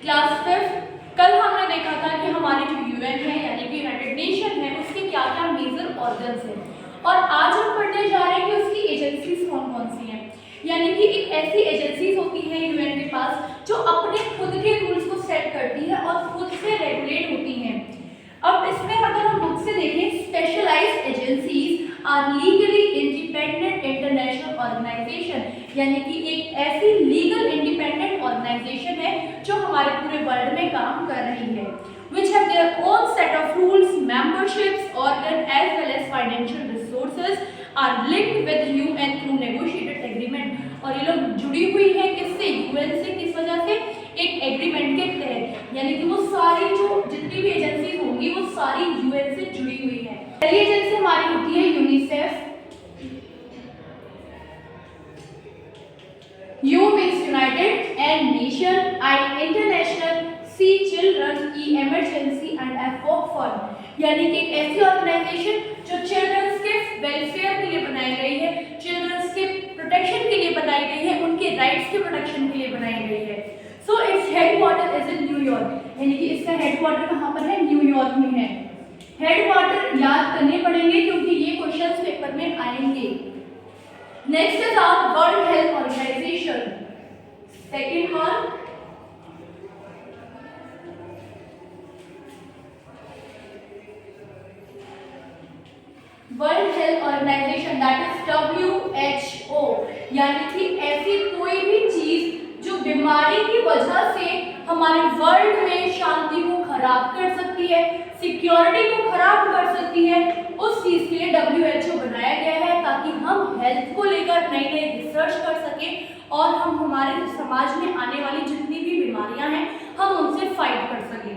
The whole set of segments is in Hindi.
क्लास 5 कल हमने देखा था कि हमारी जो यूएन है यानी कि यूनाइटेड नेशन है उसके क्या क्या मेजर ऑर्गन्स हैं, और आज हम पढ़ने जा रहे हैं कि उसकी एजेंसीज कौन कौन सी हैं। यानी कि एक ऐसी एजेंसीज होती है यूएन के पास जो अपने खुद के रूल्स को सेट करती है और खुद से रेगुलेट होती हैं। अब इसमें अगर हम बुक से देखें, specialised agencies are legally independent international organisation, यानी कि एक ऐसी लीगल इंडिपेंडेंट ऑर्गेनाइजेशन है जो हमारे पूरे वर्ल्ड में काम कर रही है, which have their own set of rules, memberships, organ as well as financial resources are linked with UN through negotiated agreement। और ये लोग जुड़ी हुई है किससे? यूएन से। किस वजह से? एक एग्रीमेंट के तहत, यानी कि वो सारी जो जितनी भी एजेंसीज होंगी वो सारी यूएन से जुड़ी हुई है। पहली एजेंसी हमारी होती है UNICEF. U means united and nation, I international, C children, E emergency and F fund, यानी कि एक ऐसी ऑर्गेनाइजेशन जो चिल्ड्रंस के वेलफेयर के लिए बनाई गई है, चिल्ड्रंस के प्रोटेक्शन के लिए बनाई गई है, उनके राइट्स के प्रोटेक्शन के लिए बनाई गई है। So it's headquarter is in New York, यानी कि इसका हेडक्वार्टर कहाँ पर है? न्यूयॉर्क में है। हेडक्वार्टर याद करने पड़ेंगे क्योंकि ये क्वेश्चंस पेपर में आएंगे। Next is our world health organisation. Second one world health organisation, that is WHO, यानी कि ऐसी कोई भी चीज जो बीमारी की वजह से हमारे वर्ल्ड में शांति को खराब कर सकती है, सिक्योरिटी को खराब कर सकती है, उस चीज के लिए WHO बनाया गया है ताकि हम हेल्थ को लेकर नई नई रिसर्च कर सकें और हम हमारे समाज में आने वाली जितनी भी बीमारियां हैं हम उनसे फाइट कर सकें।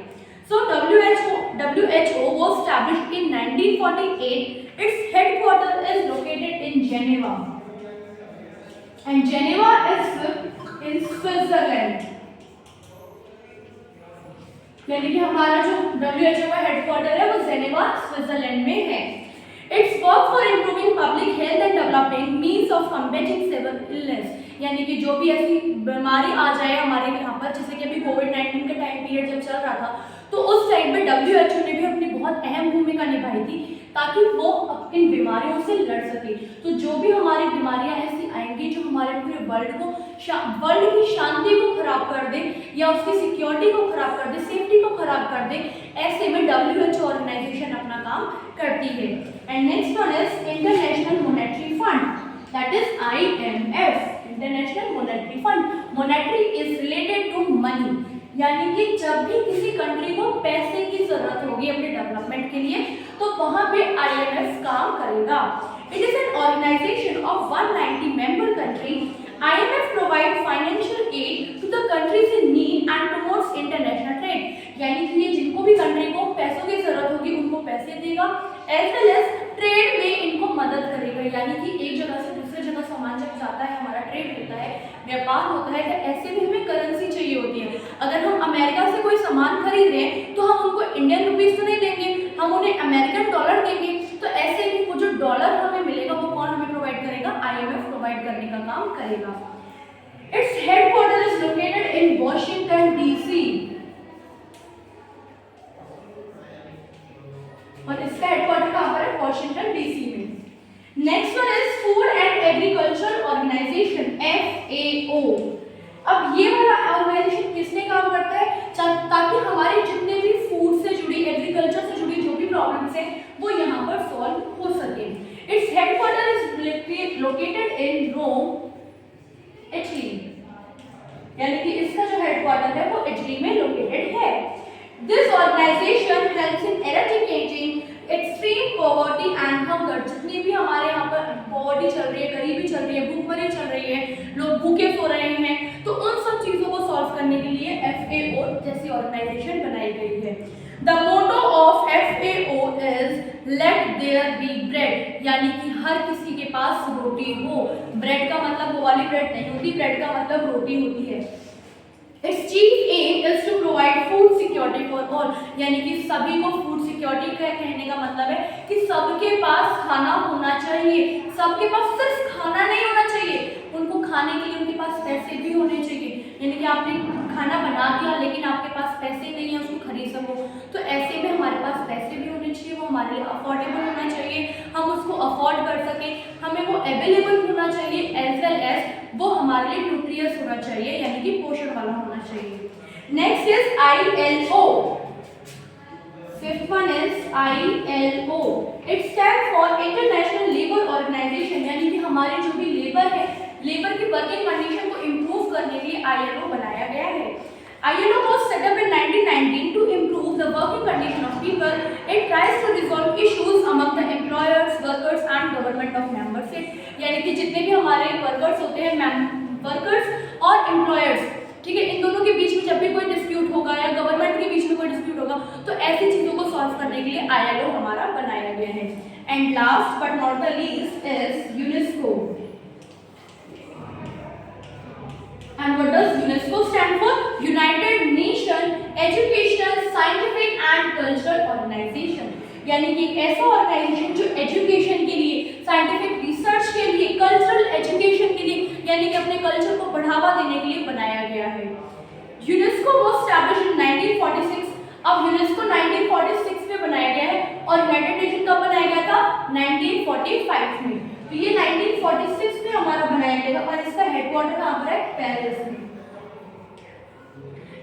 So WHO was established in 1948. Its headquarters is located in Geneva, and Geneva is in Switzerland. यानी कि हमारा जो WHO का हेडक्वार्टर है वो जेनेवा स्विट्जरलैंड में है। Its work for improving public health and developing means of combating several illness, यानी कि जो भी ऐसी बीमारी आ जाए हमारे यहाँ पर, जैसे कि अभी कोविड-19 का टाइम पीरियड जब चल रहा था तो उस टाइम पे WHO ने भी अपनी बहुत अहम भूमिका निभाई थी ताकि वो इन बीमारियों से लड़ सके। तो जो भी हमारी बीमारियां ऐसी आएंगी जो हमारे पूरे वर्ल्ड की शांति को खराब कर दे या उसकी सिक्योरिटी को खराब कर दे, सेफ्टी को खराब कर दे, ऐसे में WHO ऑर्गेनाइजेशन अपना काम करती है। And next one is international monetary fund, that is IMF, international monetary fund. Monetary is related to money, यानी कि जब भी किसी कंट्री को पैसे की जरूरत होगी अपने डेवलपमेंट के लिए तो वहां पे IMF काम करेगा। It is an organisation of 190 member country. IMF provide financial aid to the countries in need and promotes international trade, यानी कि ये जिनको भी कंट्री को पैसों की जरूरत होगी उनको पैसे देगा, एज वेल एज ट्रेड में इनको मदद करेगा। यानी कि एक जगह से दूसरे जगह सामान जब जाता है, हमारा ट्रेड होता है, व्यापार होता है, तो ऐसे भी हमें करेंसी चाहिए होती है। अगर हम अमेरिका से कोई सामान खरीद रहे हैं तो हम उनको इंडियन रुपीज तो नहीं देंगे, हम उन्हें अमेरिकन डॉलर देंगे। तो ऐसे ही वो जो डॉलर हमें मिलेगा वो कौन हमें प्रोवाइड करेगा? IMF प्रोवाइड करने का काम करेगा। Its headquarter is located in Washington DC, और इसका हेडक्वार्टर कहाँ पर है? वॉशिंगटन DC में। Next one is food and agriculture organisation, FAO। अब ये वाला ऑर्गेनाइजेशन किसने काम करता है? ताकि हमारे जितने भी फूड से जुड़ी, एग्रीकल्चर से जुड़ी जो भी प्रॉब्लम्स है वो यहाँ पर सॉल्व हो सके। Its headquarter is located in Rome, Italy, यानी कि इसका जो हेडक्वार्टर है वो इटली में लोकेटेड है। This organization helps in eradicating extreme poverty and hunger, जितनी भी हमारे यहाँ पर पॉवर्टी चल रही है, गरीबी चल रही है, भूखमरी चल रही है, लोग भूखे सो रहे हैं, तो उन सब चीजों को सॉल्व करने के लिए FAO जैसी ऑर्गेनाइजेशन बनाई गई है। The motto of FAO is let there be bread, यानी कि हर किसी के पास रोटी हो। ब्रेड का मतलब वो वाली ब्रेड नहीं होती, ब्रेड का मतलब रोटी होती है। Its chief aim is to provide food security for all, यानी कि सभी को फूड सिक्योरिटी का कहने का मतलब है कि सबके पास खाना होना चाहिए। सबके पास सिर्फ खाना नहीं होना चाहिए, उनको खाने के लिए उनके पास पैसे भी होने चाहिए। यानी कि आपने खाना बना दिया लेकिन आपके अफोर्डेबल होना चाहिए, हम उसको अफोर्ड कर सकें, हमें वो अवेलेबल होना चाहिए, एज वेल एज वो हमारे लिए न्यूट्रियस होना चाहिए, यानी कि पोषण वाला होना चाहिए। Next is ILO। Fifth one is ILO। It stand for international labour organisation, यानी कि हमारी जो भी लेबर है, लेबर की वर्किंग कंडीशन को इम्प्रूव करने के लिए ILO बनाया गया है। ILO was set up in 1919 to improve the working condition of people. It tries to resolve issues among the employers, workers and government of member states. यानी कि जितने भी हमारे वर्कर्स होते हैं, वर्कर्स और एम्प्लॉयर्स, ठीक है, इन दोनों के बीच में जब भी कोई डिस्प्यूट होगा या गवर्नमेंट के बीच में कोई डिस्प्यूट होगा, तो ऐसी चीजों को सॉल्व करने के लिए ILO हमारा बनाया गया है। And last but not the least is UNESCO. And what does UNESCO stand for? United Nation Educational, Scientific and Cultural Organization। यानी कि एक ऐसा ऑर्गेनाइजेशन जो एजुकेशन के लिए, साइंटिफिक रिसर्च के लिए, कल्चरल एजुकेशन के लिए, यानी कि अपने कल्चर को बढ़ावा देने के लिए बनाया गया है। UNESCO was established in 1946। अब यूनेस्को 1946 में बनाया गया है और यूनाइटेड नेशन कब बनाया गया था? 1945 में। तो ये 1946 में हमारा बनाया गया था और इसका हेडक्वार्टर कहाँ पर है? पेरिस में।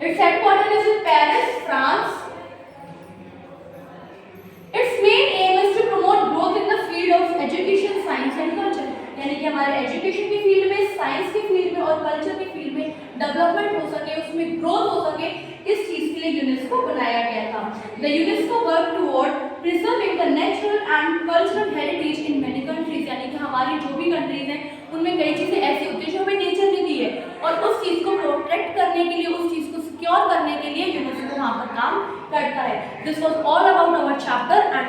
Its headquarters is in Paris, France. Its main aim is to promote growth in the field of education, science and culture। यानी कि हमारे एजुकेशन की फील्ड में, साइंस की फील्ड में और कल्चर की फील्ड में डेवलपमेंट हो सके, उसमें ग्रोथ हो सके, इस चीज के लिए यूनेस्को बनाया गया था। The UNESCO work toward preserving the natural and cultural heritage in many countries। यानी कि हमारी जो भी कंट्रीज हैं उनमें कई चीजें ऐसी होती है जो हमें नेचर ने दी है और उस चीज को प्रोटेक्ट करने के लिए, उस चीज को सिक्योर करने के लिए यूनेस्को वहाँ पर काम करता है। This was all about our chapter and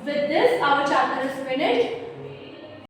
with this our chapter is finished।